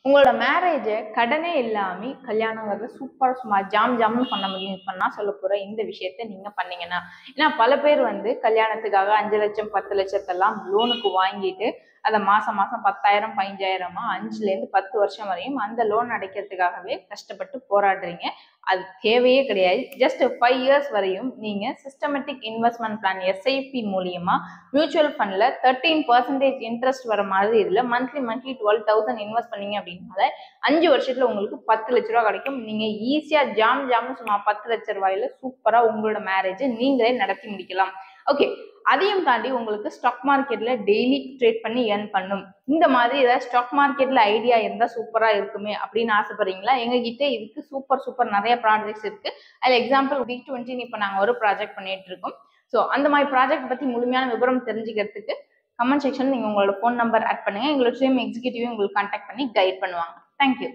உங்களோட மேரேஜ கடனே இல்லாம கல்யாணங்கிறத சூப்பரா சும்மா ஜாம் ஜாம்னு பண்ண முடியும். இப்ப நான் சொல்லப் போற இந்த விஷயத்த நீங்க பண்ணீங்கன்னா. ஏன்னா பல பேர் வந்து கல்யாணத்துக்காக 5 லட்சம் 10 லட்சத்தெல்லாம் லோனுக்கு வாங்கிட்டு அத மாசம் மாசம் 10,000 15,000 5ல இருந்து 10 வருஷம் வரையும் அந்த லோன் அடைக்கிறதுக்காகவே கஷ்டப்பட்டு போராடுறீங்க. அது தேவையே கிடையாது. ஜஸ்ட் 5 இயர்ஸ் வரையும் நீங்க சிஸ்டமேட்டிக் இன்வெஸ்ட்மெண்ட் பிளான் SIP மூலியமா மியூச்சுவல் ஃபண்ட்ல 13% இன்ட்ரெஸ்ட் வர மாதிரி இதுல மந்த்லி 12,000 இன்வெஸ்ட் பண்ணீங்க அப்படின்னால 5 வருஷத்துல உங்களுக்கு 10 லட்ச ரூபாய் கிடைக்கும். நீங்க ஈஸியா ஜாம்னு சும்மா 10 லட்ச ரூபாயில சூப்பரா உங்களோட மேரேஜ் நீங்களே நடத்தி முடிக்கலாம். ஓகே, அதையும் தாண்டி உங்களுக்கு ஸ்டாக் மார்க்கெட்ல டெய்லி ட்ரேட் பண்ணி ஏர்ன் பண்ணும். இந்த மாதிரி ஏதாவது ஸ்டாக் மார்க்கெட்ல ஐடியா இருந்தா சூப்பரா இருக்குமே அப்படின்னு ஆசைப்படுறீங்களா? எங்க கிட்ட இதுக்கு சூப்பர் நிறைய ப்ராஜெக்ட்ஸ் இருக்கு. அதுல எக்ஸாம்பிள் V20 இப்ப நாங்க ஒரு ப்ராஜெக்ட் பண்ணிட்டு இருக்கோம். ஸோ அந்த மாதிரி ப்ராஜெக்ட் பத்தி முழுமையான விவரம் தெரிஞ்சுக்கிறதுக்கு கமெண்ட் செக்ஷன் நீங்க உங்களோட ஃபோன் நம்பர் ஆட் பண்ணுங்க. எங்களோட டீம் எக்ஸிக்யூட்டிவ் உங்களுக்கு கான்டாக்ட் பண்ணி கைட் பண்ணுவாங்க. தேங்க்யூ.